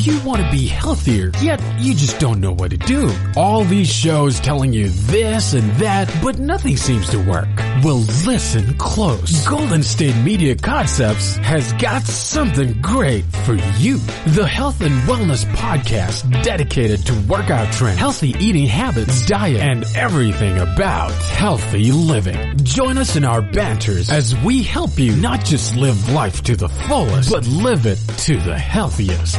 Do you want to be healthier, yet you just don't know what to do? All these shows telling you this and that, but nothing seems to work. Well, listen close. Golden State Media Concepts has got something great for you. The Health and Wellness Podcast dedicated to workout trends, healthy eating habits, diet, and everything about healthy living. Join us in our banters as we help you not just live life to the fullest, but live it to the healthiest.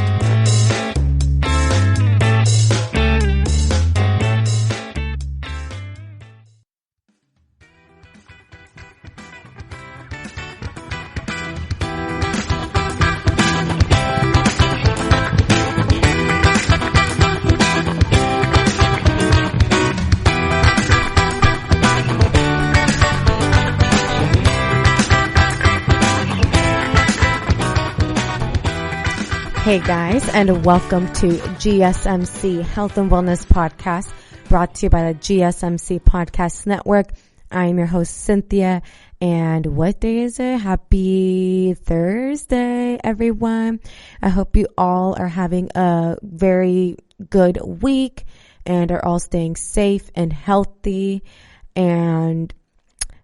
Hey guys, and welcome to GSMC Health and Wellness Podcast, brought to you by the GSMC Podcast Network. I am your host, Cynthia, and what day is it? Happy Thursday, everyone. I hope you all are having a very good week and are all staying safe and healthy. And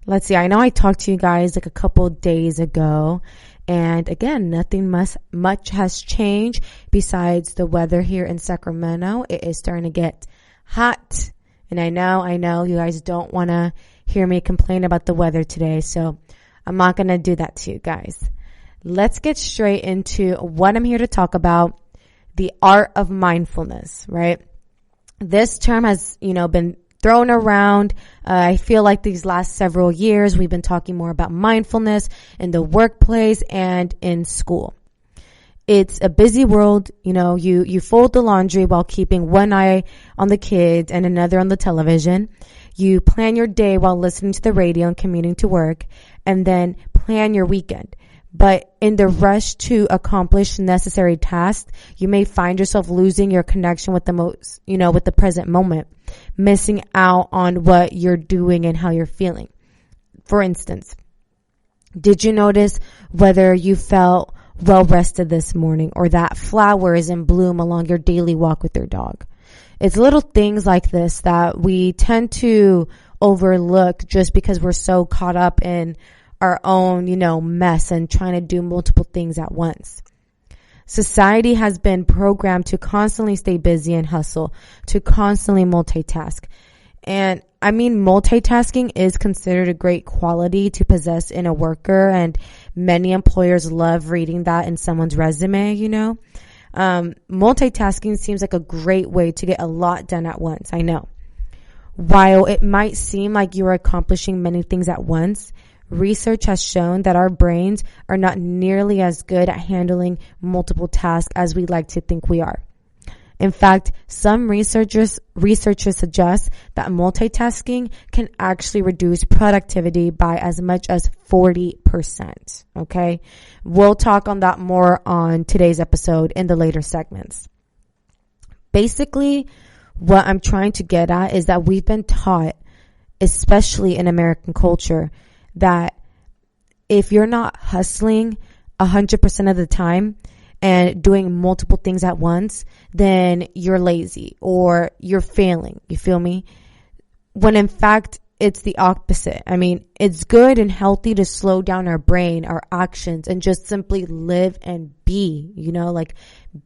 let's see, I know I talked to you guys like a couple days ago. And again, nothing much has changed besides the weather here in Sacramento. It is starting to get hot. And I know you guys don't want to hear me complain about the weather today. So I'm not going to do that to you guys. Let's get straight into what I'm here to talk about. The art of mindfulness, right? This term has, been thrown around. I feel like these last several years, we've been talking more about mindfulness in the workplace and in school. It's a busy world. You fold the laundry while keeping one eye on the kids and another on the television. You plan your day while listening to the radio and commuting to work, and then plan your weekend. But in the rush to accomplish necessary tasks, you may find yourself losing your connection with with the present moment, missing out on what you're doing and how you're feeling. For instance, did you notice whether you felt well rested this morning or that flower is in bloom along your daily walk with your dog? It's little things like this that we tend to overlook just because we're so caught up in our own, mess and trying to do multiple things at once. Society has been programmed to constantly stay busy and hustle, to constantly multitask. And multitasking is considered a great quality to possess in a worker, and many employers love reading that in someone's resume, Multitasking seems like a great way to get a lot done at once, I know. While it might seem like you're accomplishing many things at once, research has shown that our brains are not nearly as good at handling multiple tasks as we like to think we are. In fact, some researchers suggest that multitasking can actually reduce productivity by as much as 40%. Okay? We'll talk on that more on today's episode in the later segments. Basically, what I'm trying to get at is that we've been taught, especially in American culture, that if you're not hustling 100% of the time and doing multiple things at once, then you're lazy or you're failing. You feel me? When in fact, it's the opposite. It's good and healthy to slow down our brain, our actions, and just simply live and be,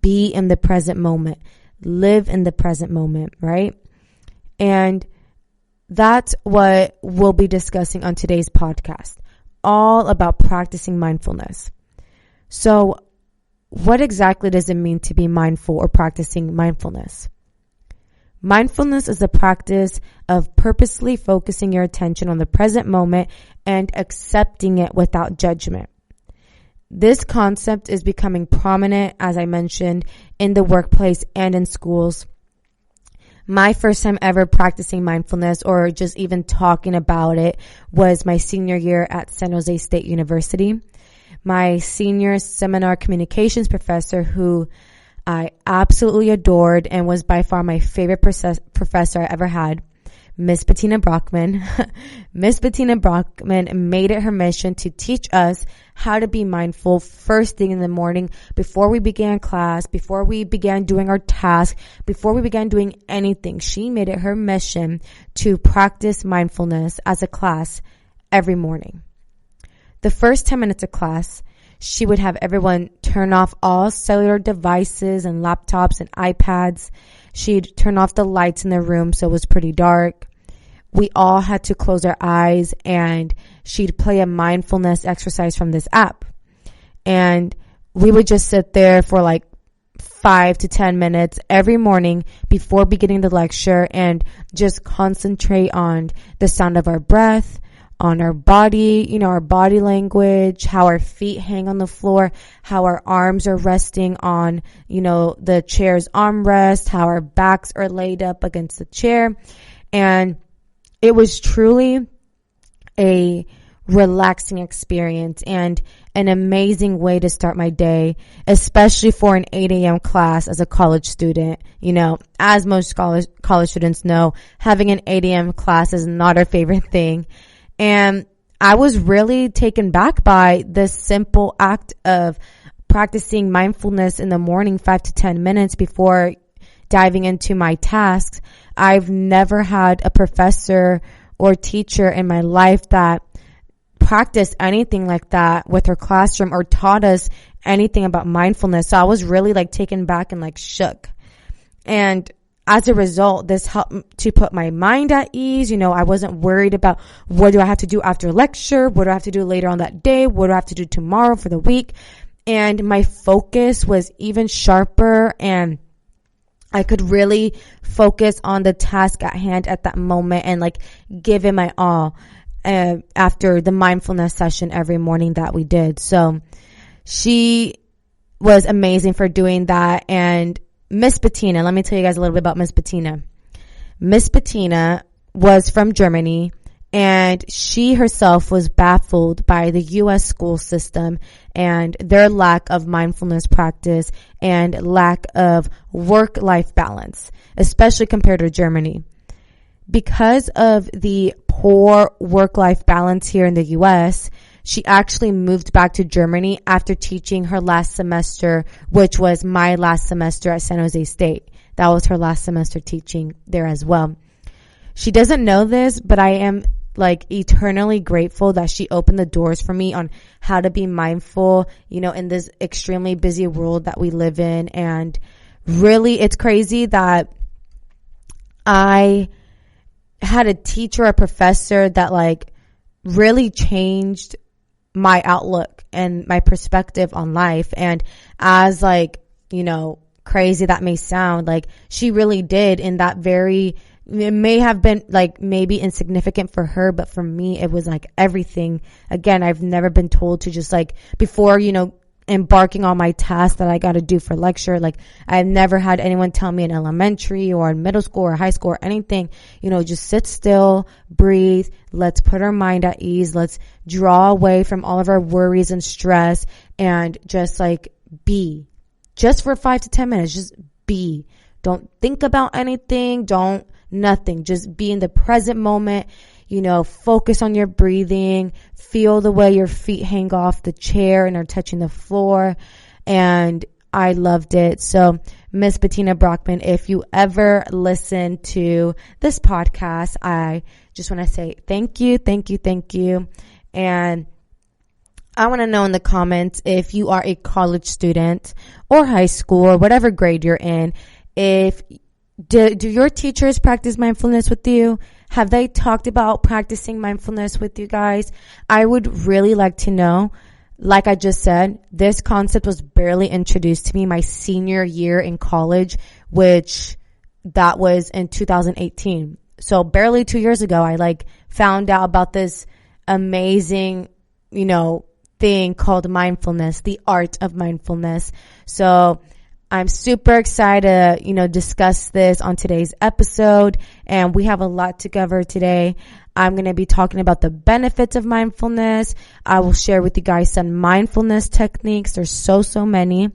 be in the present moment. Live in the present moment, right? And that's what we'll be discussing on today's podcast, all about practicing mindfulness. So, what exactly does it mean to be mindful or practicing mindfulness? Mindfulness is the practice of purposely focusing your attention on the present moment and accepting it without judgment. This concept is becoming prominent, as I mentioned, in the workplace and in schools. My first time ever practicing mindfulness or just even talking about it was my senior year at San Jose State University. My senior seminar communications professor, who I absolutely adored and was by far my favorite professor I ever had, Miss Bettina Brockman. Miss Bettina Brockman made it her mission to teach us how to be mindful first thing in the morning, before we began class, before we began doing our task, before we began doing anything. She made it her mission to practice mindfulness as a class every morning. The first 10 minutes of class, she would have everyone turn off all cellular devices and laptops and iPads. She'd turn off the lights in the room so it was pretty dark. We all had to close our eyes, and she'd play a mindfulness exercise from this app. And we would just sit there for like 5 to 10 minutes every morning before beginning the lecture and just concentrate on the sound of our breath, on our body, our body language, how our feet hang on the floor, how our arms are resting on, the chair's armrest, how our backs are laid up against the chair. And it was truly a relaxing experience and an amazing way to start my day, especially for an 8 a.m. class as a college student. As most college students know, having an 8 a.m. class is not our favorite thing. And I was really taken back by this simple act of practicing mindfulness in the morning, 5 to 10 minutes before diving into my tasks. I've never had a professor or teacher in my life that practiced anything like that with her classroom or taught us anything about mindfulness. So I was really taken back and shook. And as a result, this helped to put my mind at ease. I wasn't worried about what do I have to do after lecture? What do I have to do later on that day? What do I have to do tomorrow for the week? And my focus was even sharper, and I could really focus on the task at hand at that moment and give it my all after the mindfulness session every morning that we did. So she was amazing for doing that. And Miss Bettina, let me tell you guys a little bit about Miss Bettina. Miss Bettina was from Germany, and she herself was baffled by the U.S. school system and their lack of mindfulness practice and lack of work-life balance, especially compared to Germany. Because of the poor work-life balance here in the U.S., she actually moved back to Germany after teaching her last semester, which was my last semester at San Jose State. That was her last semester teaching there as well. She doesn't know this, but I am eternally grateful that she opened the doors for me on how to be mindful, in this extremely busy world that we live in. And really, it's crazy that I had a teacher, a professor that really changed my outlook and my perspective on life. And as crazy that may sound, she really did in that it may have been maybe insignificant for her, but for me, it was everything. Again, I've never been told to just before, embarking on my task that I got to do for lecture. I've never had anyone tell me in elementary or in middle school or high school or anything, just sit still, breathe. Let's put our mind at ease. Let's draw away from all of our worries and stress and just be just for 5 to 10 minutes. Just be. Don't think about anything. Nothing. Just be in the present moment. Focus on your breathing, feel the way your feet hang off the chair and are touching the floor. And I loved it. So Miss Bettina Brockman, if you ever listen to this podcast, I just want to say thank you. And I want to know in the comments if you are a college student or high school or whatever grade you're in, do your teachers practice mindfulness with you? Have they talked about practicing mindfulness with you guys? I would really like to know. Like I just said, this concept was barely introduced to me my senior year in college, which that was in 2018. So barely 2 years ago, I found out about this amazing, thing called mindfulness, the art of mindfulness. So I'm super excited to, discuss this on today's episode, and we have a lot to cover today. I'm going to be talking about the benefits of mindfulness. I will share with you guys some mindfulness techniques. There's so many.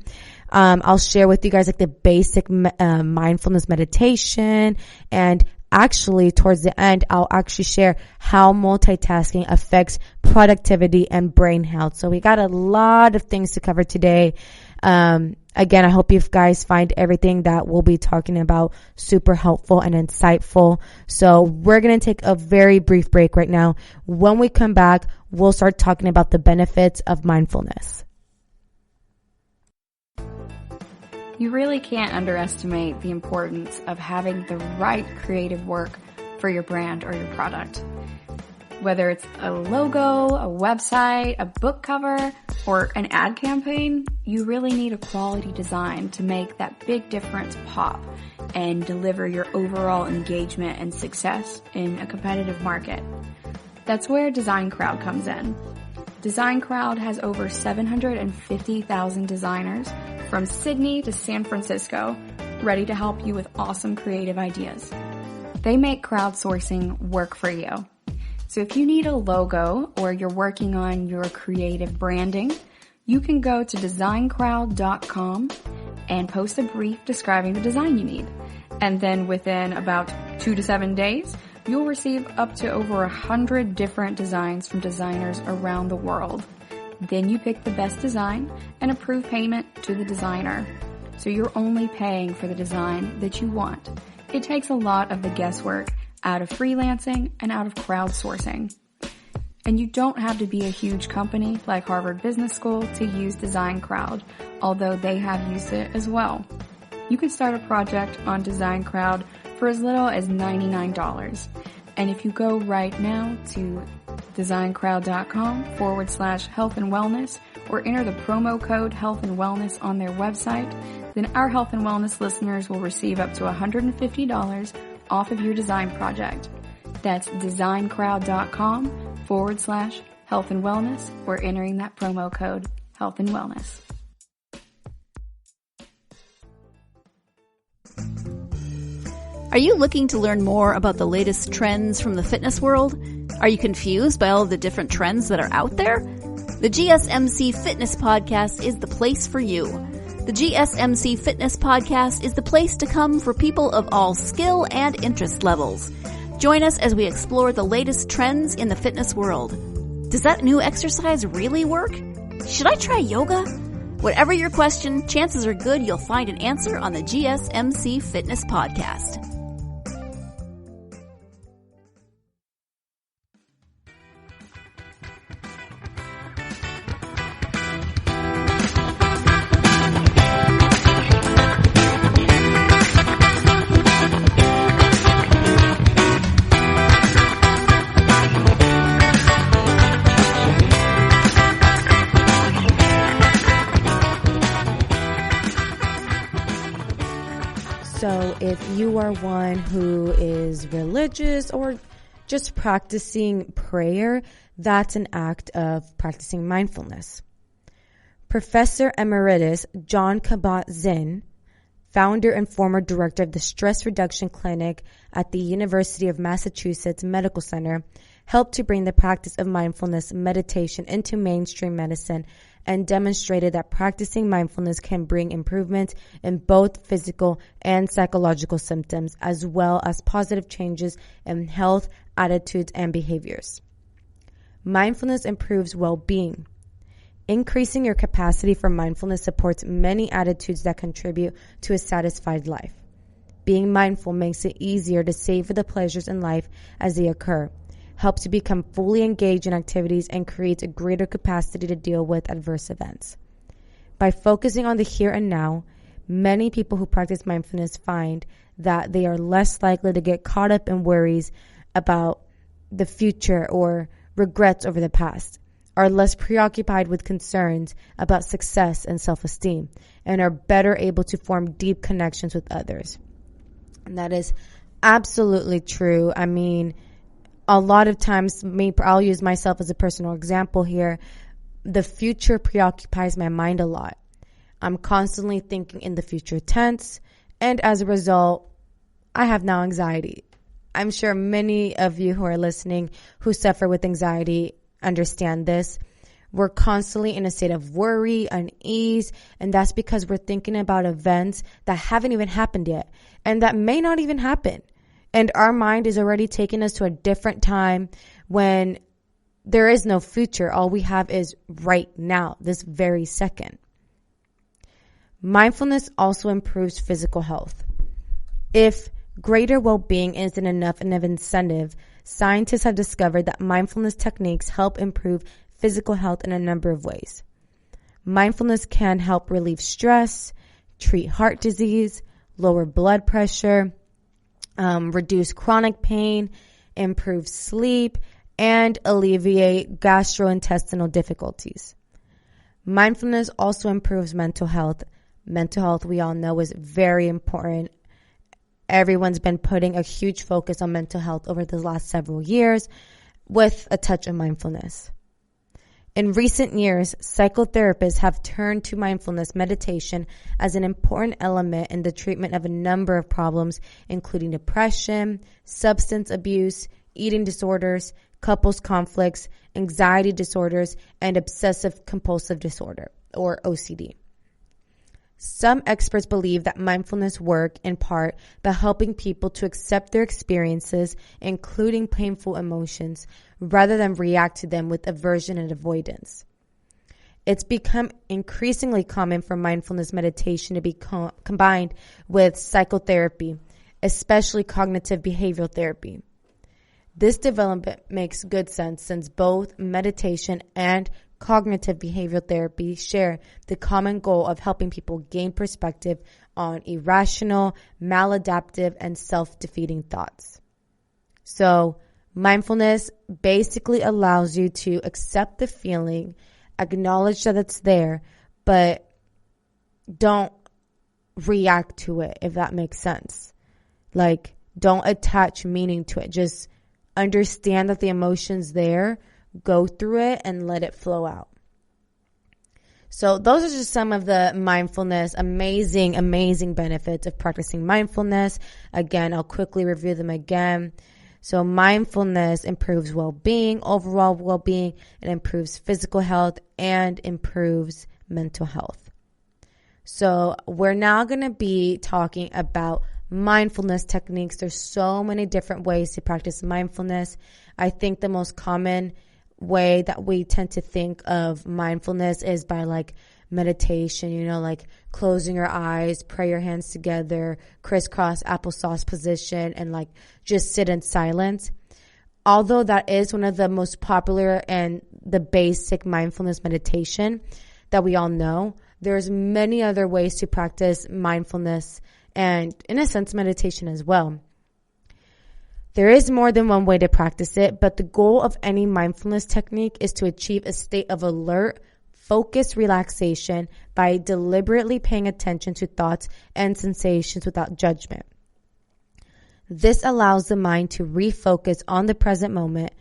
I'll share with you guys the basic mindfulness meditation and actually, towards the end, I'll actually share how multitasking affects productivity and brain health. So we got a lot of things to cover today. Again, I hope you guys find everything that we'll be talking about super helpful and insightful. So we're going to take a very brief break right now. When we come back, we'll start talking about the benefits of mindfulness. You really can't underestimate the importance of having the right creative work for your brand or your product. Whether it's a logo, a website, a book cover, or an ad campaign, you really need a quality design to make that big difference pop and deliver your overall engagement and success in a competitive market. That's where Design Crowd comes in. Design Crowd has over 750,000 designers from Sydney to San Francisco ready to help you with awesome creative ideas. They make crowdsourcing work for you. So if you need a logo or you're working on your creative branding, you can go to designcrowd.com and post a brief describing the design you need. And then within about 2 to 7 days, you'll receive up to over 100 different designs from designers around the world. Then you pick the best design and approve payment to the designer. So you're only paying for the design that you want. It takes a lot of the guesswork out of freelancing and out of crowdsourcing. And you don't have to be a huge company like Harvard Business School to use Design Crowd, although they have used it as well. You can start a project on Design Crowd for as little as $99. And if you go right now to designcrowd.com/health and wellness or enter the promo code health and wellness on their website, then our health and wellness listeners will receive up to $150 off of your design project. That's designcrowd.com/health and wellness or entering that promo code health and wellness. Are you looking to learn more about the latest trends from the fitness world? Are you confused by all of the different trends that are out there? The GSMC Fitness Podcast is the place for you. The GSMC Fitness Podcast is the place to come for people of all skill and interest levels. Join us as we explore the latest trends in the fitness world. Does that new exercise really work? Should I try yoga? Whatever your question, chances are good you'll find an answer on the GSMC Fitness Podcast. So if you are one who is religious or just practicing prayer, that's an act of practicing mindfulness. Professor Emeritus Jon Kabat-Zinn, founder and former director of the Stress Reduction Clinic at the University of Massachusetts Medical Center, helped to bring the practice of mindfulness meditation into mainstream medicine and demonstrated that practicing mindfulness can bring improvement in both physical and psychological symptoms, as well as positive changes in health, attitudes, and behaviors. Mindfulness improves well-being. Increasing your capacity for mindfulness supports many attitudes that contribute to a satisfied life. Being mindful makes it easier to savor the pleasures in life as they occur, helps you become fully engaged in activities, and creates a greater capacity to deal with adverse events. By focusing on the here and now, many people who practice mindfulness find that they are less likely to get caught up in worries about the future or regrets over the past, are less preoccupied with concerns about success and self-esteem, and are better able to form deep connections with others. And that is absolutely true. I mean, a lot of times, I'll use myself as a personal example here. The future preoccupies my mind a lot. I'm constantly thinking in the future tense, and as a result, I have now anxiety. I'm sure many of you who are listening who suffer with anxiety understand this. We're constantly in a state of worry, unease, and that's because we're thinking about events that haven't even happened yet and that may not even happen. And our mind is already taking us to a different time when there is no future. All we have is right now, this very second. Mindfulness also improves physical health. If greater well-being isn't enough of an incentive, scientists have discovered that mindfulness techniques help improve physical health in a number of ways. Mindfulness can help relieve stress, treat heart disease, lower blood pressure, reduce chronic pain, improve sleep, and alleviate gastrointestinal difficulties. Mindfulness also improves mental health. Mental health, we all know, is very important. Everyone's been putting a huge focus on mental health over the last several years with a touch of mindfulness. In recent years, psychotherapists have turned to mindfulness meditation as an important element in the treatment of a number of problems, including depression, substance abuse, eating disorders, couples conflicts, anxiety disorders, and obsessive compulsive disorder, or OCD. Some experts believe that mindfulness work in part by helping people to accept their experiences, including painful emotions, rather than react to them with aversion and avoidance. It's become increasingly common for mindfulness meditation to be combined with psychotherapy, especially cognitive behavioral therapy. This development makes good sense since both meditation and cognitive behavioral therapy share the common goal of helping people gain perspective on irrational, maladaptive, and self-defeating thoughts. So, mindfulness basically allows you to accept the feeling, acknowledge that it's there, but don't react to it, if that makes sense. Like, don't attach meaning to it. Just understand that the emotion's there, go through it, and let it flow out. So those are just some of the mindfulness, amazing benefits of practicing mindfulness. Again, I'll quickly review them again. So mindfulness improves well-being, overall well-being. It improves physical health and improves mental health. So we're now going to be talking about mindfulness techniques. There's so many different ways to practice mindfulness. I think the most common way that we tend to think of mindfulness is by like meditation, like closing your eyes, pray your hands together, crisscross applesauce position, and like just sit in silence. Although that is one of the most popular and the basic mindfulness meditation that we all know, there's many other ways to practice mindfulness and, in a sense, meditation as well. There is more than one way to practice it, but the goal of any mindfulness technique is to achieve a state of alert, focused relaxation by deliberately paying attention to thoughts and sensations without judgment. This allows the mind to refocus on the present moment.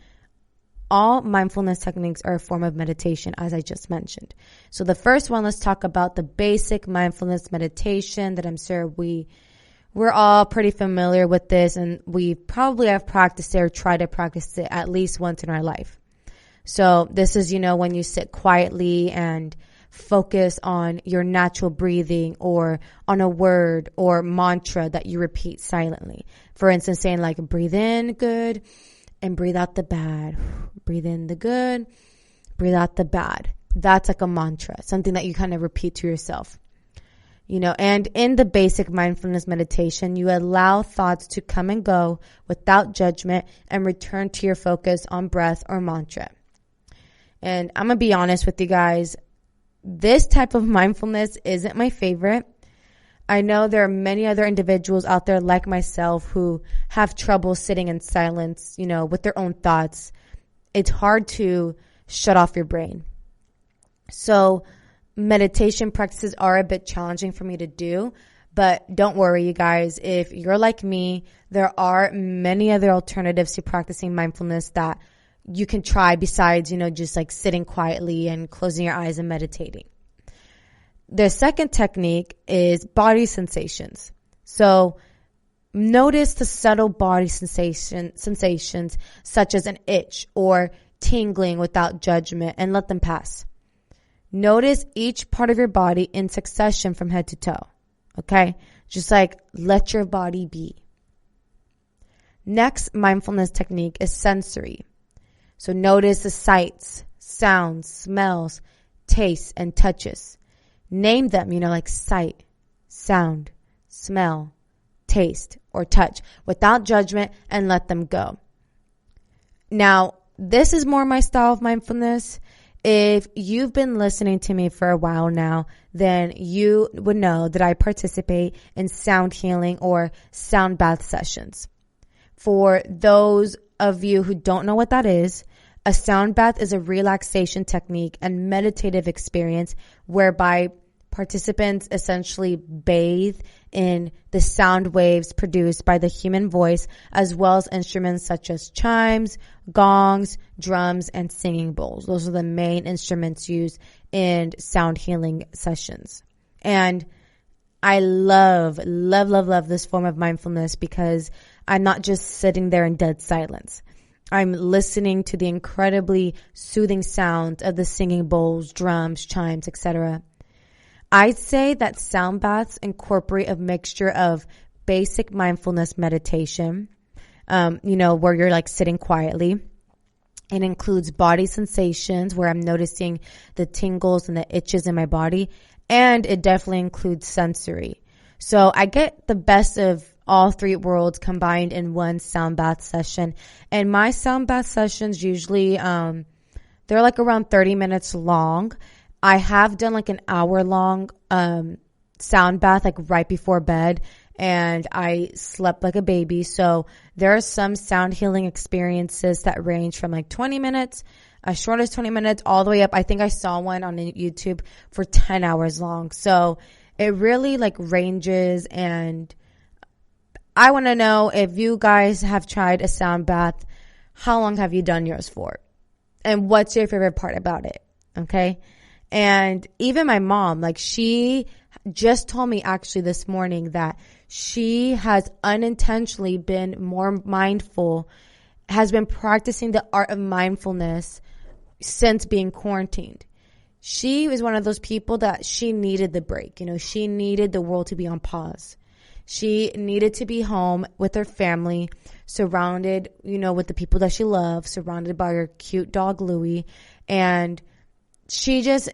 All mindfulness techniques are a form of meditation, as I just mentioned. So the first one, let's talk about the basic mindfulness meditation that I'm sure we're all pretty familiar with this, and we probably have practiced it or tried to practice it at least once in our life. So this is, when you sit quietly and focus on your natural breathing or on a word or mantra that you repeat silently. For instance, saying like, breathe in good and breathe out the bad. Breathe in the good, breathe out the bad. That's like a mantra, something that you kind of repeat to yourself. And in the basic mindfulness meditation, you allow thoughts to come and go without judgment and return to your focus on breath or mantra. And I'm going to be honest with you guys, this type of mindfulness isn't my favorite. I know there are many other individuals out there like myself who have trouble sitting in silence, with their own thoughts. It's hard to shut off your brain. So meditation practices are a bit challenging for me to do, but don't worry, you guys. If you're like me, there are many other alternatives to practicing mindfulness that you can try besides, just like sitting quietly and closing your eyes and meditating. The second technique is body sensations. So notice the subtle body sensations such as an itch or tingling without judgment and let them pass. Notice each part of your body in succession from head to toe. Okay? Just like let your body be. Next mindfulness technique is sensory. So notice the sights, sounds, smells, tastes, and touches. Name them, like sight, sound, smell, taste, or touch without judgment, and let them go. Now, this is more my style of mindfulness. If you've been listening to me for a while now, then you would know that I participate in sound healing or sound bath sessions. For those of you who don't know what that is, a sound bath is a relaxation technique and meditative experience whereby participants essentially bathe in the sound waves produced by the human voice, as well as instruments such as chimes, gongs, drums, and singing bowls. Those are the main instruments used in sound healing sessions. And I love this form of mindfulness because I'm not just sitting there in dead silence. I'm listening to the incredibly soothing sound of the singing bowls, drums, chimes, etc. I'd say that sound baths incorporate a mixture of basic mindfulness meditation, where you're like sitting quietly. It includes body sensations where I'm noticing the tingles and the itches in my body. And it definitely includes sensory. So I get the best of all three worlds combined in one sound bath session. And my sound bath sessions usually, they're like around 30 minutes long. I have done like an hour long sound bath like right before bed, and I slept like a baby. So there are some sound healing experiences that range from like 20 minutes, as short as 20 minutes, all the way up. I think I saw one on YouTube for 10 hours long. So it really like ranges, and I want to know if you guys have tried a sound bath, how long have you done yours for? And what's your favorite part about it? Okay. And even my mom, like she just told me actually this morning that she has unintentionally been more mindful, has been practicing the art of mindfulness since being quarantined. She was one of those people that she needed the break. She needed the world to be on pause. She needed to be home with her family, surrounded, with the people that she loves, surrounded by her cute dog, Louie. And she just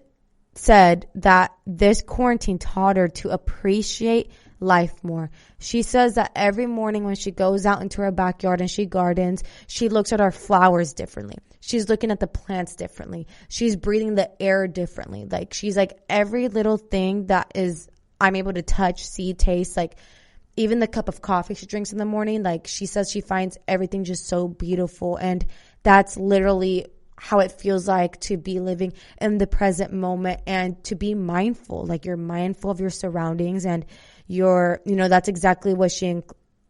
said that this quarantine taught her to appreciate life more. She says that every morning when she goes out into her backyard and she gardens, she looks at our flowers differently. She's looking at the plants differently. She's breathing the air differently. Like she's like every little thing that is I'm able to touch, see, taste, like even the cup of coffee she drinks in the morning, like she says she finds everything just so beautiful. And that's literally how it feels like to be living in the present moment and to be mindful. Like you're mindful of your surroundings, and that's exactly what she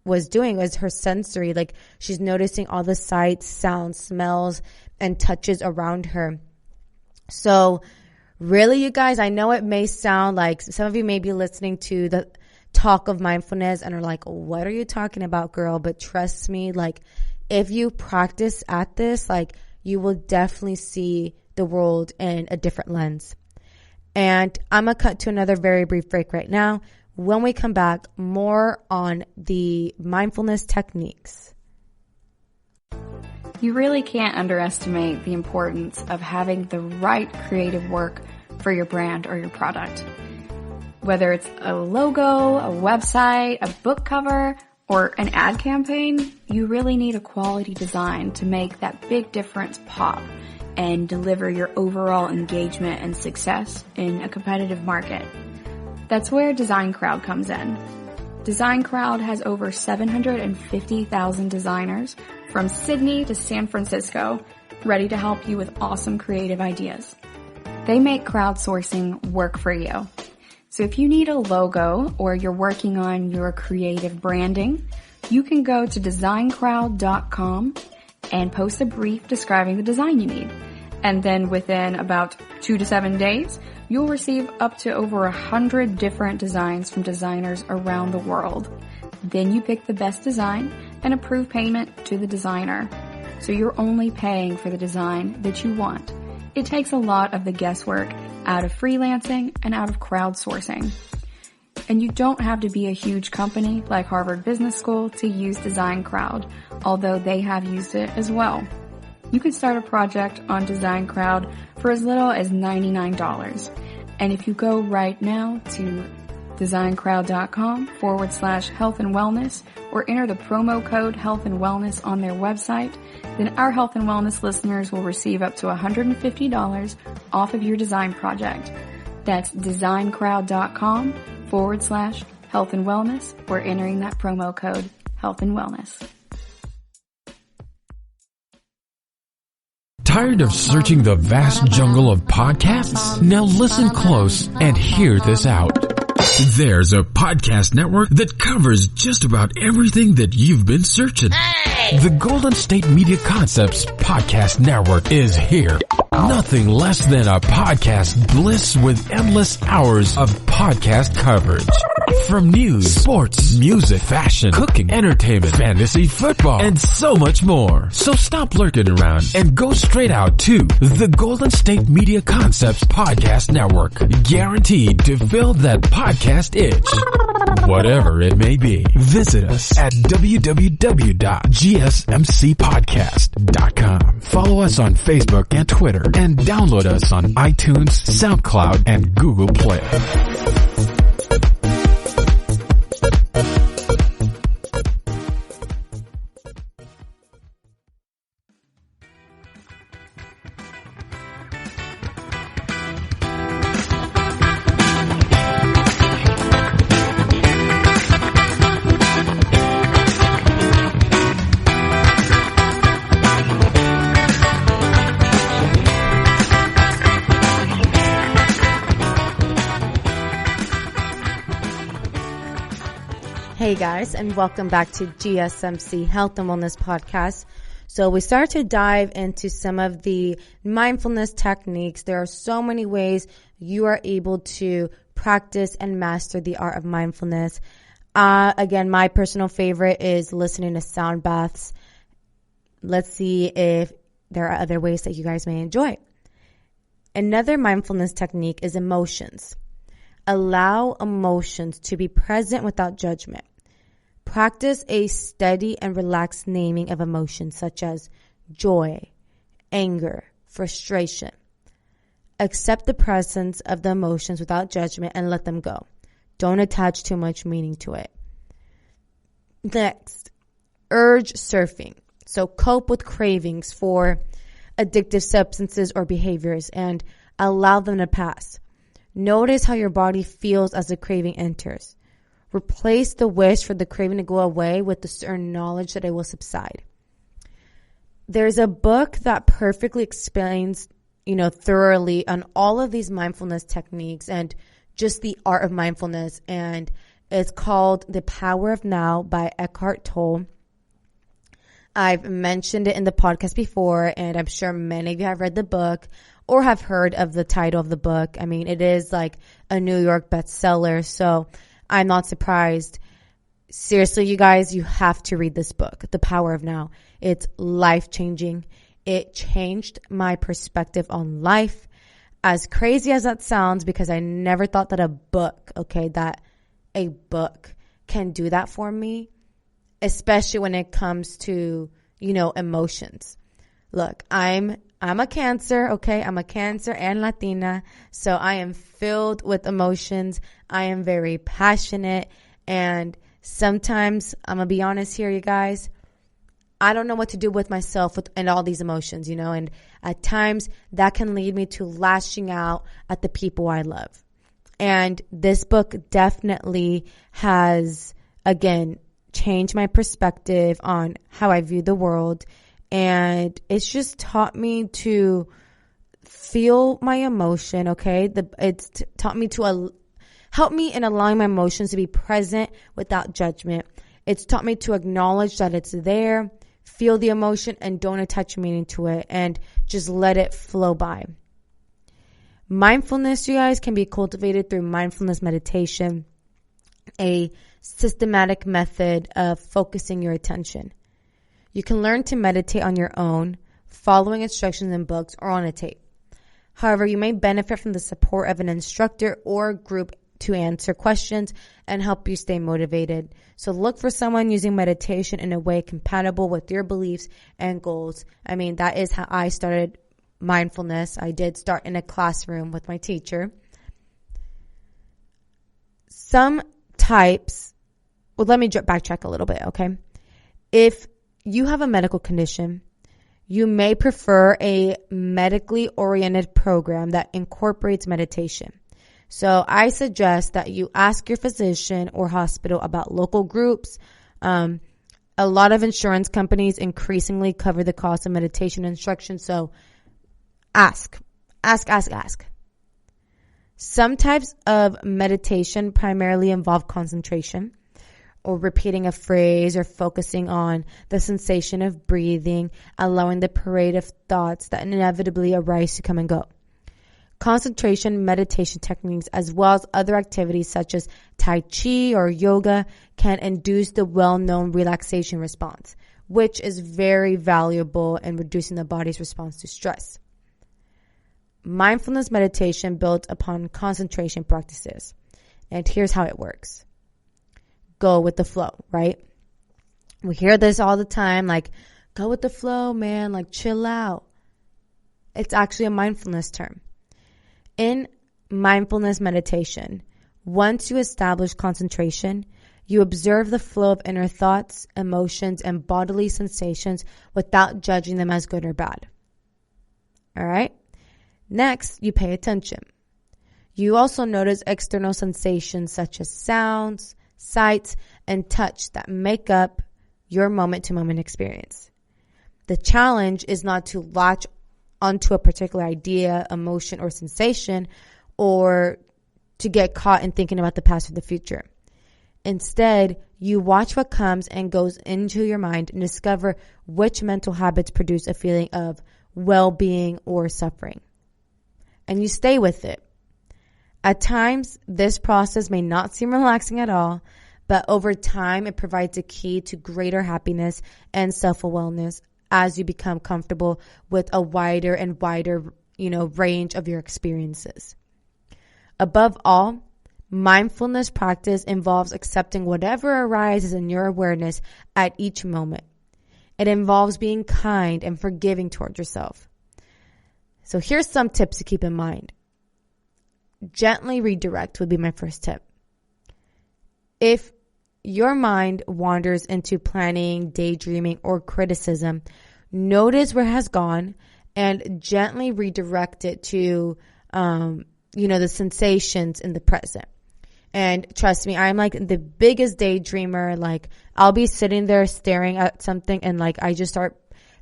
was doing, was her sensory. Like she's noticing all the sights, sounds, smells, and touches around her. So really, you guys, I know it may sound like some of you may be listening to the talk of mindfulness and are like, what are you talking about, girl? But trust me, like if you practice at this, like you will definitely see the world in a different lens. And I'm going to cut to another very brief break right now. When we come back, more on the mindfulness techniques. You really can't underestimate the importance of having the right creative work for your brand or your product. Whether it's a logo, a website, a book cover, or an ad campaign, you really need a quality design to make that big difference pop and deliver your overall engagement and success in a competitive market. That's where Design Crowd comes in. Design Crowd has over 750,000 designers from Sydney to San Francisco ready to help you with awesome creative ideas. They make crowdsourcing work for you. So if you need a logo or you're working on your creative branding, you can go to designcrowd.com and post a brief describing the design you need. And then within about 2 to 7 days, you'll receive up to over 100 different designs from designers around the world. Then you pick the best design and approve payment to the designer. So you're only paying for the design that you want. It takes a lot of the guesswork out of freelancing and out of crowdsourcing. And you don't have to be a huge company like Harvard Business School to use Design Crowd, although they have used it as well. You can start a project on Design Crowd for as little as $99. And if you go right now to designcrowd.com/health and wellness or enter the promo code health and wellness on their website, then our health and wellness listeners will receive up to $150 off of your design project. That's designcrowd.com/health and wellness or entering that promo code health and wellness. Tired of searching the vast jungle of podcasts? Now listen close and hear this out. There's a podcast network that covers just about everything that you've been searching. Hey! The Golden State Media Concepts Podcast Network is here. Nothing less than a podcast bliss with endless hours of podcast coverage. From news, sports, music, fashion, cooking, entertainment, fantasy, football, and so much more. So stop lurking around and go straight out to the Golden State Media Concepts Podcast Network. Guaranteed to fill that podcast itch. Whatever it may be. Visit us at www.gsmcpodcast.com. Follow us on Facebook and Twitter and download us on iTunes, SoundCloud, and Google Play. Hey guys, and welcome back to GSMC Health and Wellness Podcast. So we start to dive into some of the mindfulness techniques. There are so many ways you are able to practice and master the art of mindfulness. Again, my personal favorite is listening to sound baths. Let's see if there are other ways that you guys may enjoy. Another mindfulness technique is emotions. Allow emotions to be present without judgment. Practice a steady and relaxed naming of emotions such as joy, anger, frustration. Accept the presence of the emotions without judgment and let them go. Don't attach too much meaning to it. Next, urge surfing. So cope with cravings for addictive substances or behaviors and allow them to pass. Notice how your body feels as the craving enters. Replace the wish for the craving to go away with the certain knowledge that it will subside. There's a book that perfectly explains, thoroughly on all of these mindfulness techniques and just the art of mindfulness. And it's called The Power of Now by Eckhart Tolle. I've mentioned it in the podcast before, and I'm sure many of you have read the book or have heard of the title of the book. I mean, it is like a New York bestseller, so I'm not surprised. Seriously, you guys, you have to read this book, The Power of Now. It's life-changing. It changed my perspective on life. As crazy as that sounds, because I never thought that a book can do that for me, especially when it comes to, emotions. Look, I'm a Cancer, okay? I'm a Cancer and Latina, so I am filled with emotions. I am very passionate, and sometimes, I'm going to be honest here, you guys, I don't know what to do with myself and all these emotions, and at times that can lead me to lashing out at the people I love. And this book definitely has, again, changed my perspective on how I view the world. And it's just taught me to feel my emotion, okay? It's taught me to help me in allowing my emotions to be present without judgment. It's taught me to acknowledge that it's there, feel the emotion, and don't attach meaning to it, and just let it flow by. Mindfulness, you guys, can be cultivated through mindfulness meditation, a systematic method of focusing your attention. You can learn to meditate on your own, following instructions in books or on a tape. However, you may benefit from the support of an instructor or group to answer questions and help you stay motivated. So look for someone using meditation in a way compatible with your beliefs and goals. I mean, that is how I started mindfulness. I did start in a classroom with my teacher. Some types, well, let me backtrack a little bit, okay? If you have a medical condition, you may prefer a medically oriented program that incorporates meditation. So I suggest that you ask your physician or hospital about local groups. A lot of insurance companies increasingly cover the cost of meditation instruction. So ask. Some types of meditation primarily involve concentration, or repeating a phrase, or focusing on the sensation of breathing, allowing the parade of thoughts that inevitably arise to come and go. Concentration meditation techniques, as well as other activities such as Tai Chi or yoga, can induce the well-known relaxation response, which is very valuable in reducing the body's response to stress. Mindfulness meditation builds upon concentration practices. And here's how it works. Go with the flow, right? We hear this all the time, like, go with the flow, man, like, chill out. It's actually a mindfulness term. In mindfulness meditation, once you establish concentration, you observe the flow of inner thoughts, emotions, and bodily sensations without judging them as good or bad. All right? Next, you pay attention. You also notice external sensations such as sounds, sights, and touch that make up your moment-to-moment experience. The challenge is not to latch onto a particular idea, emotion, or sensation, or to get caught in thinking about the past or the future. Instead, you watch what comes and goes into your mind and discover which mental habits produce a feeling of well-being or suffering. And you stay with it. At times, this process may not seem relaxing at all, but over time, it provides a key to greater happiness and self-awareness as you become comfortable with a wider and wider, range of your experiences. Above all, mindfulness practice involves accepting whatever arises in your awareness at each moment. It involves being kind and forgiving towards yourself. So here's some tips to keep in mind. Gently redirect would be my first tip. If your mind wanders into planning, daydreaming, or criticism, notice where it has gone and gently redirect it to, the sensations in the present. And trust me, I'm like the biggest daydreamer. Like, I'll be sitting there staring at something and like I just start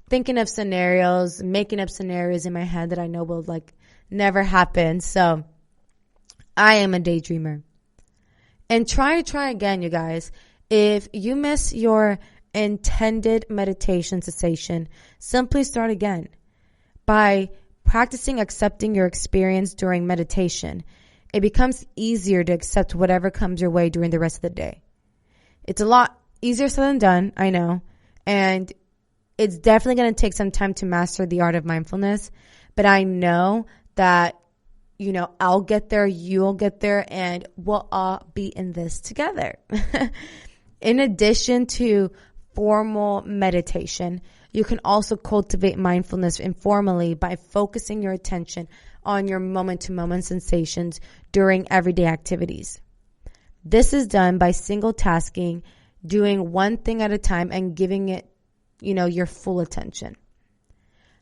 thinking of scenarios, making up scenarios in my head that I know will like never happen. So I am a daydreamer. And try again, you guys. If you miss your intended meditation cessation, simply start again. By practicing accepting your experience during meditation, it becomes easier to accept whatever comes your way during the rest of the day. It's a lot easier said than done, I know. And it's definitely going to take some time to master the art of mindfulness. But I know that, I'll get there, you'll get there, and we'll all be in this together. In addition to formal meditation, you can also cultivate mindfulness informally by focusing your attention on your moment-to-moment sensations during everyday activities. This is done by single tasking, doing one thing at a time and giving it, your full attention.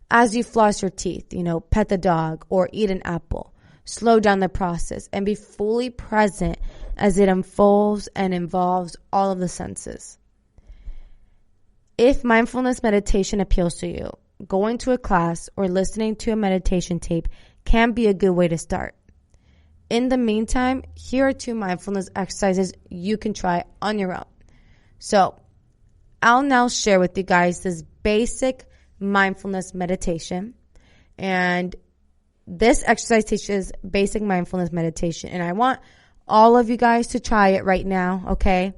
As you floss your teeth, pet the dog or eat an apple, slow down the process and be fully present as it unfolds and involves all of the senses. If mindfulness meditation appeals to you, going to a class or listening to a meditation tape can be a good way to start. In the meantime, here are 2 mindfulness exercises you can try on your own. So, I'll now share with you guys this basic mindfulness meditation. And this exercise teaches basic mindfulness meditation. And I want all of you guys to try it right now, okay?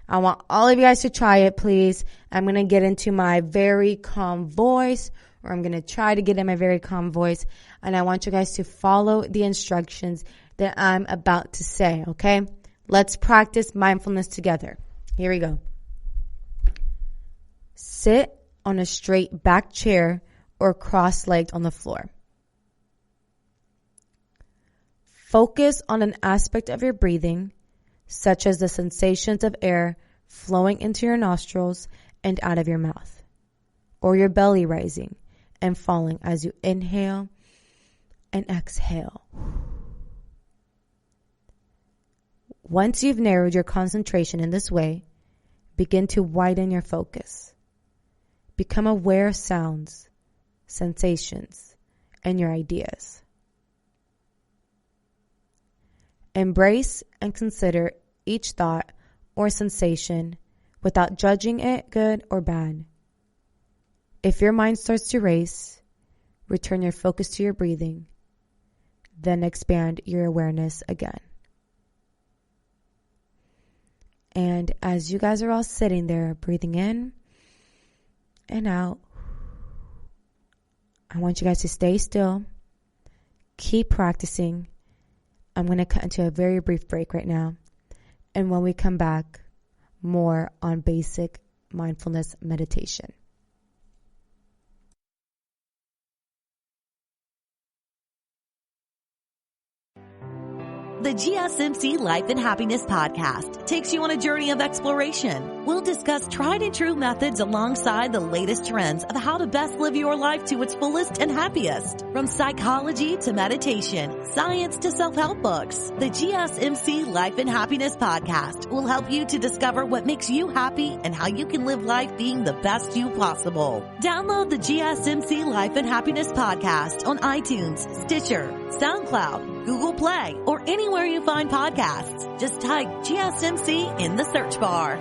I want all of you guys to try it, please. I'm going to get into my very calm voice, or I'm going to try to get in my very calm voice. And I want you guys to follow the instructions that I'm about to say, okay? Let's practice mindfulness together. Here we go. Sit on a straight back chair or cross-legged on the floor. Focus on an aspect of your breathing, such as the sensations of air flowing into your nostrils and out of your mouth, or your belly rising and falling as you inhale and exhale. Once you've narrowed your concentration in this way, begin to widen your focus. Become aware of sounds, sensations, and your ideas. Embrace and consider each thought or sensation without judging it good or bad. If your mind starts to race, return your focus to your breathing, then expand your awareness again. And as you guys are all sitting there, breathing in and out, I want you guys to stay still, keep practicing. I'm going to cut into a very brief break right now. And when we come back, more on basic mindfulness meditation. The GSMC Life and Happiness Podcast takes you on a journey of exploration. We'll discuss tried and true methods alongside the latest trends of how to best live your life to its fullest and happiest. From psychology to meditation, science to self-help books, the GSMC Life and Happiness Podcast will help you to discover what makes you happy and how you can live life being the best you possible. Download the GSMC Life and Happiness Podcast on iTunes, Stitcher, SoundCloud, Google Play, or anywhere you find podcasts. Just type GSMC in the search bar.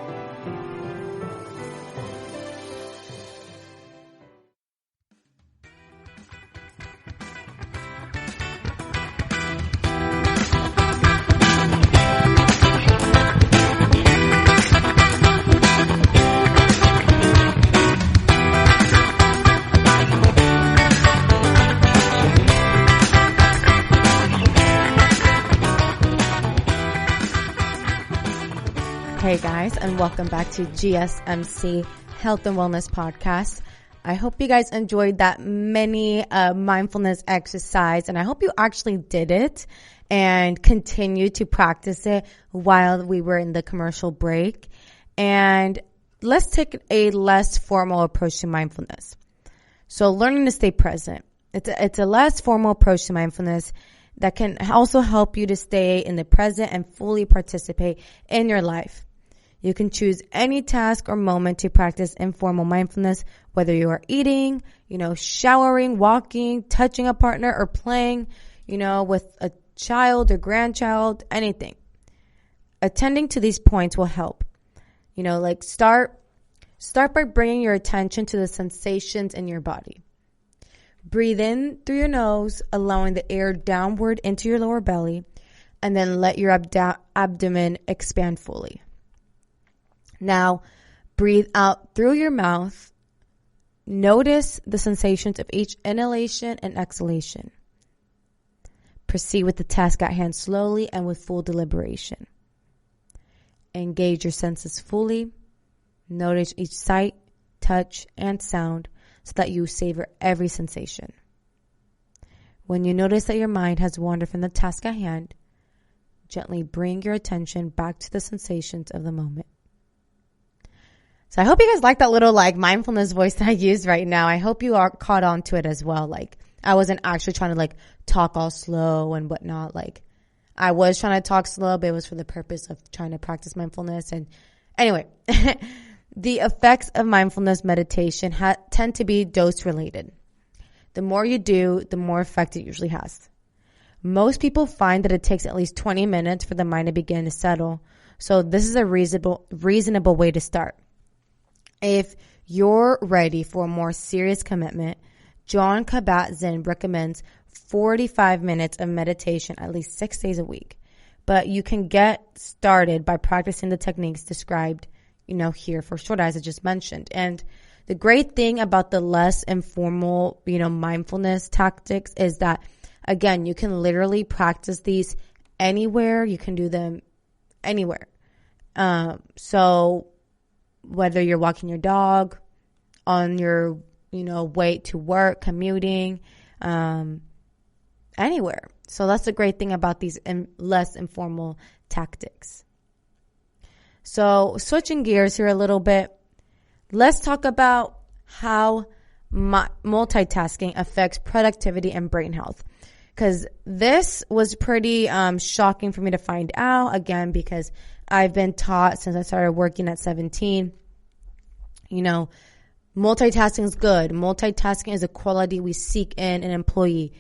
Hey guys, and welcome back to GSMC Health and Wellness Podcast. I hope you guys enjoyed that mini mindfulness exercise, and I hope you actually did it and continue to practice it while we were in the commercial break. And let's take a less formal approach to mindfulness. So learning to stay present. It's a less formal approach to mindfulness that can also help you to stay in the present and fully participate in your life. You can choose any task or moment to practice informal mindfulness, whether you are eating, showering, walking, touching a partner, or playing, with a child or grandchild, anything. Attending to these points will help. Start by bringing your attention to the sensations in your body. Breathe in through your nose, allowing the air downward into your lower belly, and then let your abdomen expand fully. Now, breathe out through your mouth. Notice the sensations of each inhalation and exhalation. Proceed with the task at hand slowly and with full deliberation. Engage your senses fully. Notice each sight, touch, and sound so that you savor every sensation. When you notice that your mind has wandered from the task at hand, gently bring your attention back to the sensations of the moment. So I hope you guys like that little mindfulness voice that I use right now. I hope you are caught on to it as well. I wasn't actually trying to talk all slow and whatnot. I was trying to talk slow, but it was for the purpose of trying to practice mindfulness. And anyway, the effects of mindfulness meditation tend to be dose related. The more you do, the more effect it usually has. Most people find that it takes at least 20 minutes for the mind to begin to settle. So this is a reasonable way to start. If you're ready for a more serious commitment, Jon Kabat-Zinn recommends 45 minutes of meditation at least 6 days a week. But you can get started by practicing the techniques described, here for short, as I just mentioned. And the great thing about the less informal, mindfulness tactics is that, again, you can literally practice these anywhere. You can do them anywhere. So whether you're walking your dog, on your, way to work, commuting, anywhere. So that's the great thing about these less informal tactics. So switching gears here a little bit, let's talk about how multitasking affects productivity and brain health. Because this was pretty shocking for me to find out, again, because I've been taught since I started working at 17, multitasking is good. Multitasking is a quality we seek in an employee.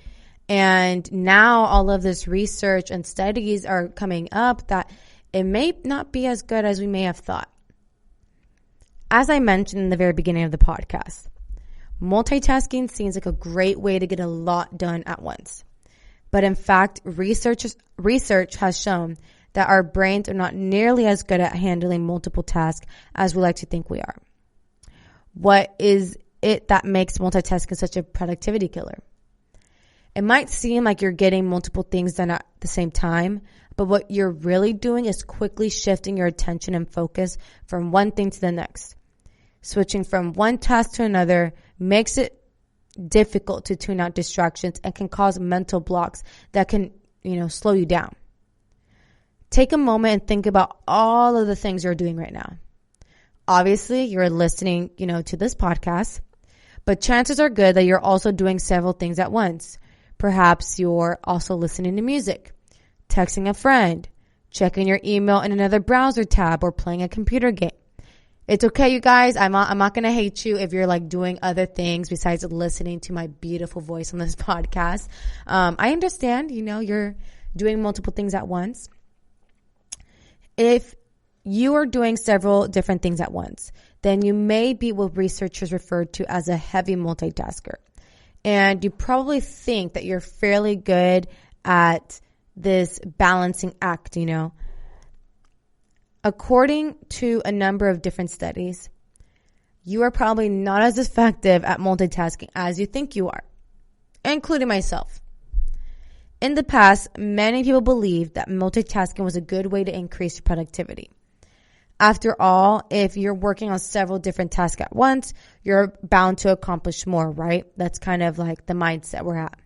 And now all of this research and studies are coming up that it may not be as good as we may have thought. As I mentioned in the very beginning of the podcast, multitasking seems like a great way to get a lot done at once. But in fact, research has shown that our brains are not nearly as good at handling multiple tasks as we like to think we are. What is it that makes multitasking such a productivity killer? It might seem like you're getting multiple things done at the same time, but what you're really doing is quickly shifting your attention and focus from one thing to the next. Switching from one task to another makes it difficult to tune out distractions and can cause mental blocks that can, slow you down. Take a moment and think about all of the things you're doing right now. Obviously, you're listening, to this podcast, but chances are good that you're also doing several things at once. Perhaps you're also listening to music, texting a friend, checking your email in another browser tab, or playing a computer game. It's okay, you guys. I'm not going to hate you if you're like doing other things besides listening to my beautiful voice on this podcast. I understand, you're doing multiple things at once. If you are doing several different things at once, then you may be what researchers refer to as a heavy multitasker. And you probably think that you're fairly good at this balancing act, According to a number of different studies, you are probably not as effective at multitasking as you think you are, including myself. In the past, many people believed that multitasking was a good way to increase your productivity. After all, if you're working on several different tasks at once, you're bound to accomplish more, right? That's kind of like the mindset we're at.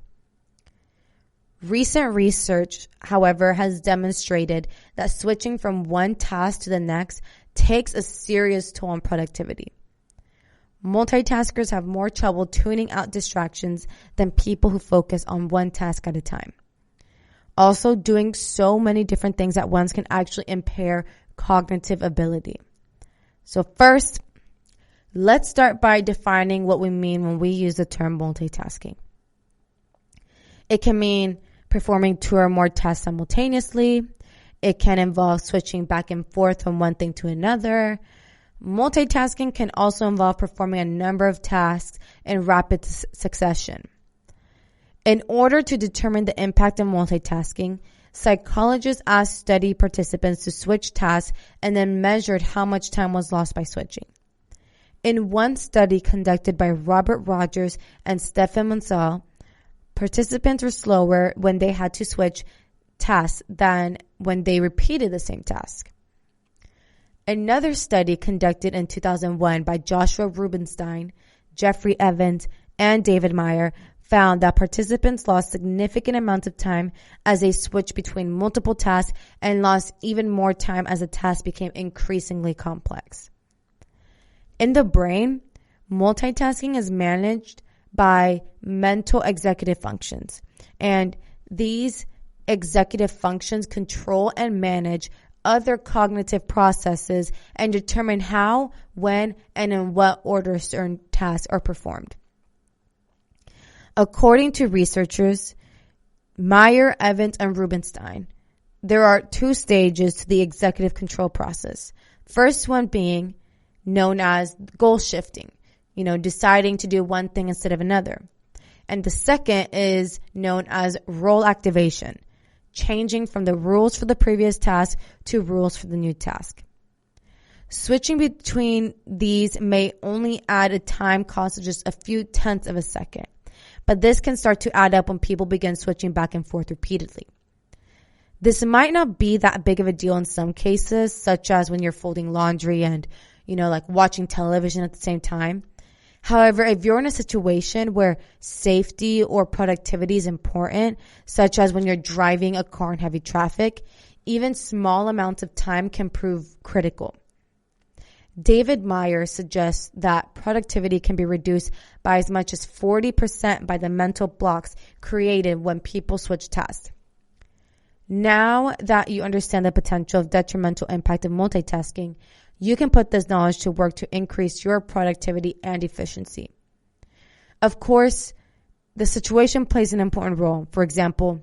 Recent research, however, has demonstrated that switching from one task to the next takes a serious toll on productivity. Multitaskers have more trouble tuning out distractions than people who focus on one task at a time. Also, doing so many different things at once can actually impair cognitive ability. So first, let's start by defining what we mean when we use the term multitasking. It can mean performing 2 or more tasks simultaneously. It can involve switching back and forth from one thing to another. Multitasking can also involve performing a number of tasks in rapid succession. In order to determine the impact of multitasking, psychologists asked study participants to switch tasks and then measured how much time was lost by switching. In one study conducted by Robert Rogers and Stefan Munsell, participants were slower when they had to switch tasks than when they repeated the same task. Another study conducted in 2001 by Joshua Rubinstein, Jeffrey Evans, and David Meyer found that participants lost significant amounts of time as they switched between multiple tasks and lost even more time as the task became increasingly complex. In the brain, multitasking is managed by mental executive functions, and these executive functions control and manage other cognitive processes and determine how, when, and in what order certain tasks are performed. According to researchers Meyer, Evans, and Rubinstein, there are 2 stages to the executive control process. First one being known as goal shifting, deciding to do one thing instead of another. And the second is known as role activation, changing from the rules for the previous task to rules for the new task. Switching between these may only add a time cost of just a few tenths of a second, but this can start to add up when people begin switching back and forth repeatedly. This might not be that big of a deal in some cases, such as when you're folding laundry and, like watching television at the same time. However, if you're in a situation where safety or productivity is important, such as when you're driving a car in heavy traffic, even small amounts of time can prove critical. David Meyer suggests that productivity can be reduced by as much as 40% by the mental blocks created when people switch tasks. Now that you understand the potential detrimental impact of multitasking, you can put this knowledge to work to increase your productivity and efficiency. Of course, the situation plays an important role. For example,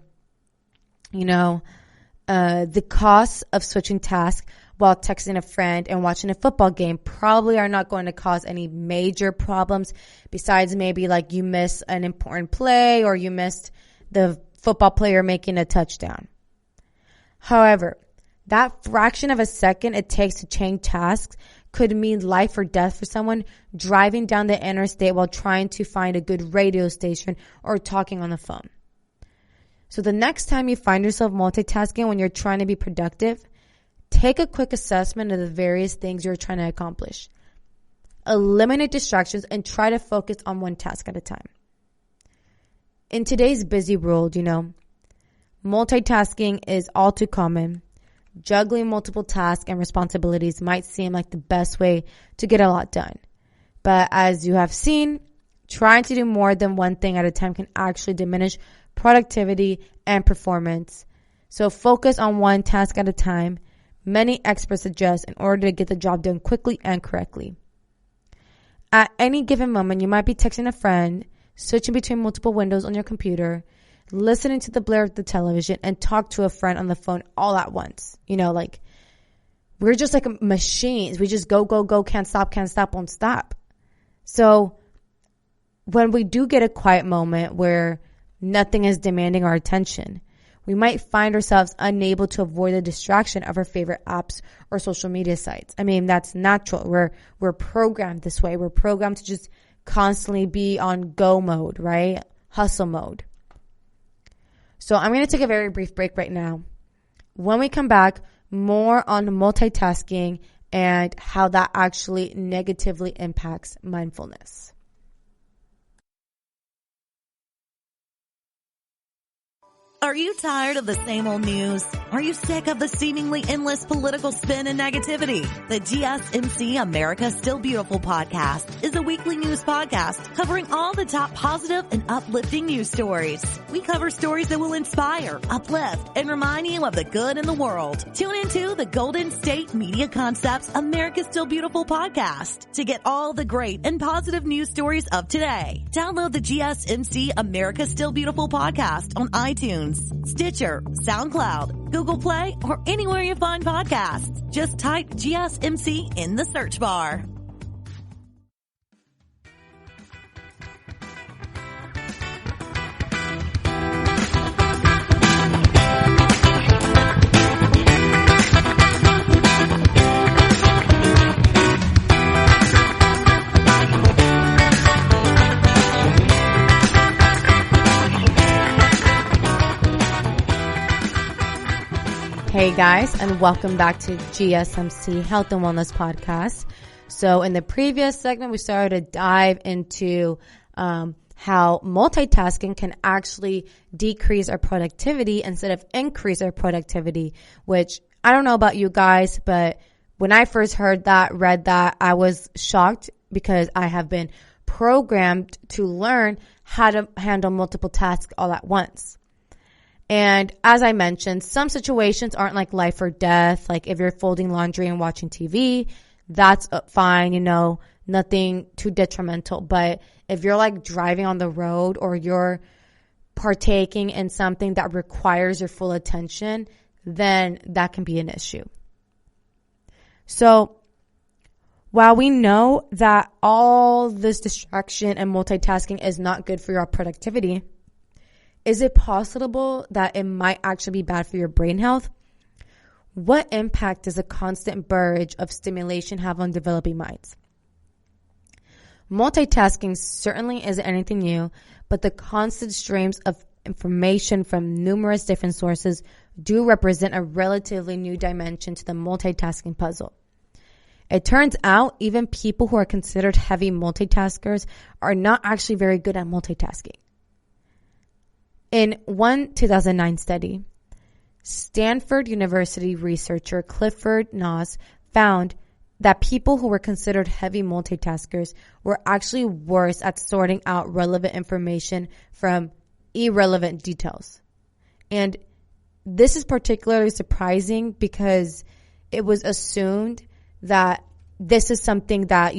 the costs of switching tasks while texting a friend and watching a football game probably are not going to cause any major problems, besides maybe like you miss an important play or you missed the football player making a touchdown. However, that fraction of a second it takes to change tasks could mean life or death for someone driving down the interstate while trying to find a good radio station or talking on the phone. So the next time you find yourself multitasking when you're trying to be productive, take a quick assessment of the various things you're trying to accomplish. Eliminate distractions and try to focus on one task at a time. In today's busy world, multitasking is all too common. Juggling multiple tasks and responsibilities might seem like the best way to get a lot done. But as you have seen, trying to do more than one thing at a time can actually diminish productivity and performance. So focus on one task at a time. Many experts suggest in order to get the job done quickly and correctly. At any given moment, you might be texting a friend, switching between multiple windows on your computer, listening to the blare of the television, and talk to a friend on the phone all at once. We're just like machines. We just go, can't stop, won't stop. So when we do get a quiet moment where nothing is demanding our attention, we might find ourselves unable to avoid the distraction of our favorite apps or social media sites. I mean, that's natural. We're programmed this way. We're programmed to just constantly be on go mode, right? Hustle mode. So I'm going to take a very brief break right now. When we come back, more on multitasking and how that actually negatively impacts mindfulness. Are you tired of the same old news? Are you sick of the seemingly endless political spin and negativity? The GSMC America's Still Beautiful podcast is a weekly news podcast covering all the top positive and uplifting news stories. We cover stories that will inspire, uplift, and remind you of the good in the world. Tune into the Golden State Media Concepts America's Still Beautiful podcast to get all the great and positive news stories of today. Download the GSMC America's Still Beautiful podcast on iTunes, Stitcher, SoundCloud, Google Play, or anywhere you find podcasts. Just type GSMC in the search bar. Hey guys, and welcome back to GSMC Health and Wellness Podcast. So in the previous segment, we started to dive into how multitasking can actually decrease our productivity instead of increase our productivity, which I don't know about you guys, but when I first read that, I was shocked because I have been programmed to learn how to handle multiple tasks all at once. And as I mentioned, some situations aren't like life or death. Like if you're folding laundry and watching TV, that's fine, nothing too detrimental. But if you're like driving on the road or you're partaking in something that requires your full attention, then that can be an issue. So while we know that all this distraction and multitasking is not good for your productivity, is it possible that it might actually be bad for your brain health? What impact does a constant barrage of stimulation have on developing minds? Multitasking certainly isn't anything new, but the constant streams of information from numerous different sources do represent a relatively new dimension to the multitasking puzzle. It turns out even people who are considered heavy multitaskers are not actually very good at multitasking. In one 2009 study, Stanford University researcher Clifford Noss found that people who were considered heavy multitaskers were actually worse at sorting out relevant information from irrelevant details. And this is particularly surprising because it was assumed that this is something that,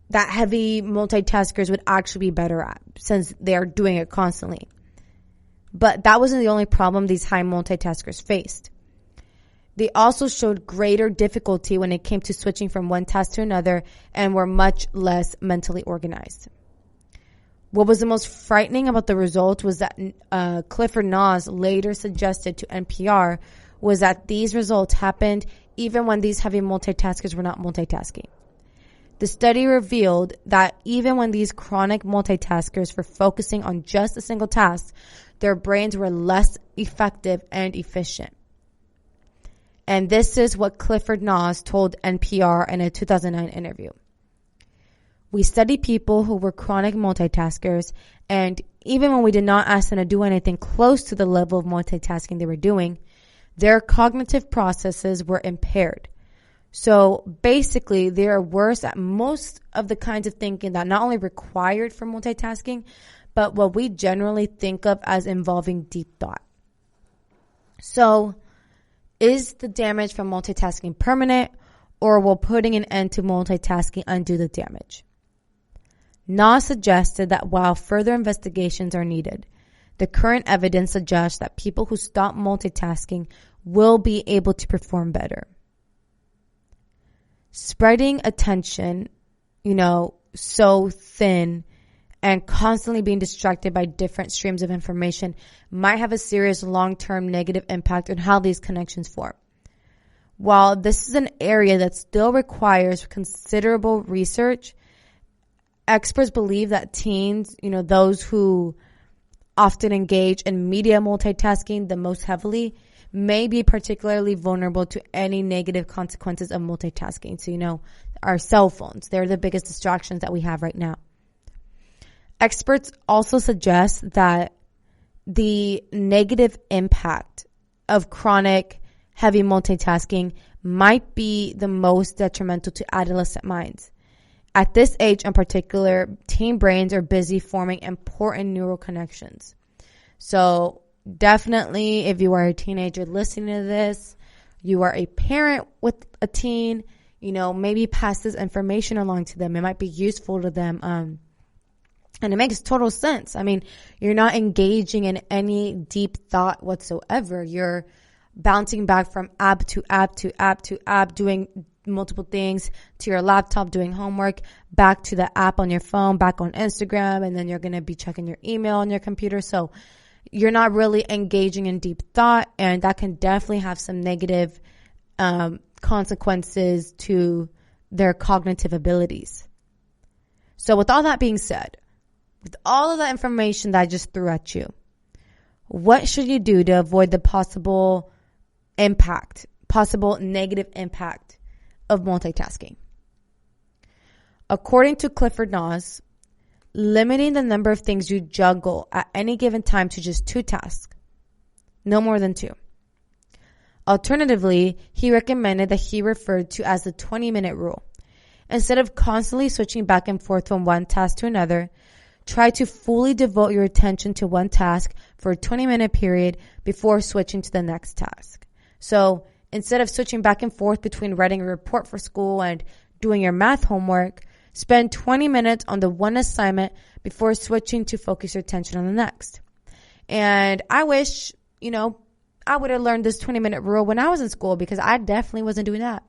that heavy multitaskers would actually be better at since they're doing it constantly. But that wasn't the only problem these high multitaskers faced. They also showed greater difficulty when it came to switching from one task to another and were much less mentally organized. What was the most frightening about the results was that Clifford Noss later suggested to NPR was that these results happened even when these heavy multitaskers were not multitasking. The study revealed that even when these chronic multitaskers were focusing on just a single task, their brains were less effective and efficient. And this is what Clifford Noss told NPR in a 2009 interview. We studied people who were chronic multitaskers, and even when we did not ask them to do anything close to the level of multitasking they were doing, their cognitive processes were impaired. So basically, they are worse at most of the kinds of thinking that not only required for multitasking, but what we generally think of as involving deep thought. So, is the damage from multitasking permanent, or will putting an end to multitasking undo the damage? Noss suggested that while further investigations are needed, the current evidence suggests that people who stop multitasking will be able to perform better. Spreading attention, so thin and constantly being distracted by different streams of information might have a serious long-term negative impact on how these connections form. While this is an area that still requires considerable research, experts believe that teens, those who often engage in media multitasking the most heavily, may be particularly vulnerable to any negative consequences of multitasking. So, our cell phones, they're the biggest distractions that we have right now. Experts also suggest that the negative impact of chronic heavy multitasking might be the most detrimental to adolescent minds. At this age in particular, teen brains are busy forming important neural connections. So definitely, if you are a teenager listening to this, you are a parent with a teen, maybe pass this information along to them. It might be useful to them. And it makes total sense. I mean, you're not engaging in any deep thought whatsoever. You're bouncing back from app to app to app to app, doing multiple things, to your laptop, doing homework, back to the app on your phone, back on Instagram, and then you're going to be checking your email on your computer. So you're not really engaging in deep thought, and that can definitely have some negative consequences to their cognitive abilities. So with all that being said, with all of that information that I just threw at you, what should you do to avoid the possible negative impact of multitasking? According to Clifford Noss, limiting the number of things you juggle at any given time to just 2 tasks, no more than 2. Alternatively, he recommended that he referred to as the 20-minute rule. Instead of constantly switching back and forth from one task to another, try to fully devote your attention to one task for a 20-minute period before switching to the next task. So instead of switching back and forth between writing a report for school and doing your math homework, spend 20 minutes on the one assignment before switching to focus your attention on the next. And I wish, I would have learned this 20-minute rule when I was in school, because I definitely wasn't doing that.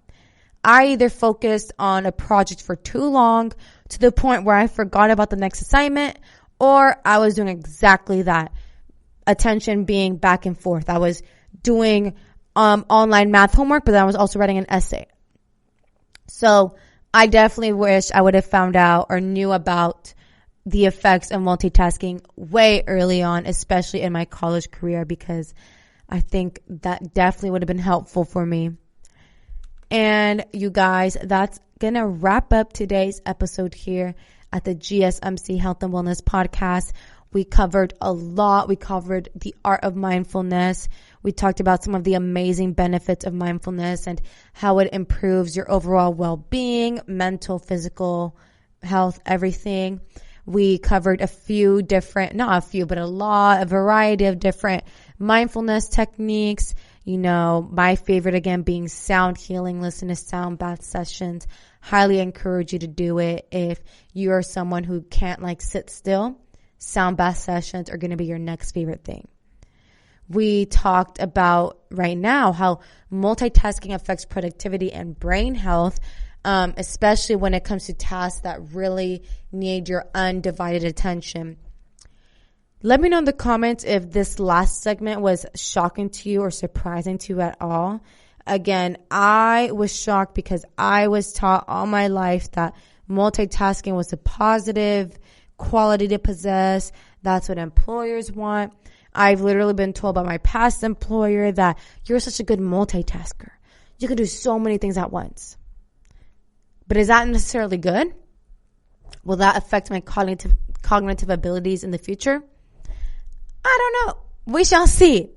I either focused on a project for too long to the point where I forgot about the next assignment, or I was doing exactly that. Attention being back and forth. I was doing online math homework, but then I was also writing an essay. So I definitely wish I would have found out or knew about the effects of multitasking way early on, especially in my college career, because I think that definitely would have been helpful for me. And you guys, that's going to wrap up today's episode here at the GSMC Health and Wellness Podcast. We covered a lot. We covered the art of mindfulness. We talked about some of the amazing benefits of mindfulness and how it improves your overall well-being, mental, physical health, everything. We covered a variety of different mindfulness techniques. You know, my favorite again being sound healing. Listen to sound bath sessions. Highly encourage you to do it if you're someone who can't sit still. Sound bath sessions are going to be your next favorite thing. We talked about right now how multitasking affects productivity and brain health, especially when it comes to tasks that really need your undivided attention. Let me know in the comments if this last segment was shocking to you or surprising to you at all. Again, I was shocked because I was taught all my life that multitasking was a positive quality to possess. That's what employers want. I've literally been told by my past employer that you're such a good multitasker. You can do so many things at once. But is that necessarily good? Will that affect my cognitive abilities in the future? I don't know. We shall see.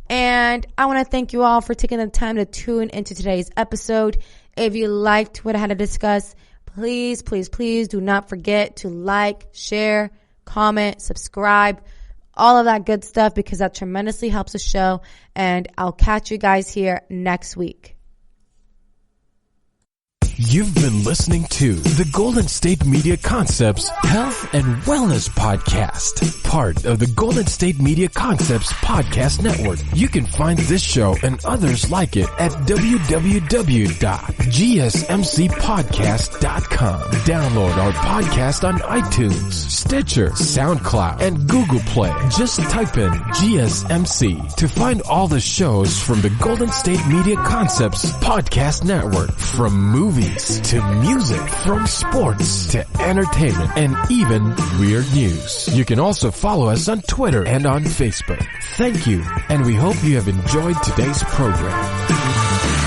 And I want to thank you all for taking the time to tune into today's episode. If you liked what I had to discuss, please, please, please do not forget to like, share, comment, subscribe, all of that good stuff, because that tremendously helps the show. And I'll catch you guys here next week. You've been listening to the Golden State Media Concepts Health and Wellness Podcast, part of the Golden State Media Concepts Podcast Network. You can find this show and others like it at www.gsmcpodcast.com. Download our podcast on iTunes, Stitcher, SoundCloud, and Google Play. Just type in GSMC to find all the shows from the Golden State Media Concepts Podcast Network, from movies to music, from sports to entertainment, and even weird news. You can also follow us on Twitter and on Facebook. Thank you, and we hope you have enjoyed today's program.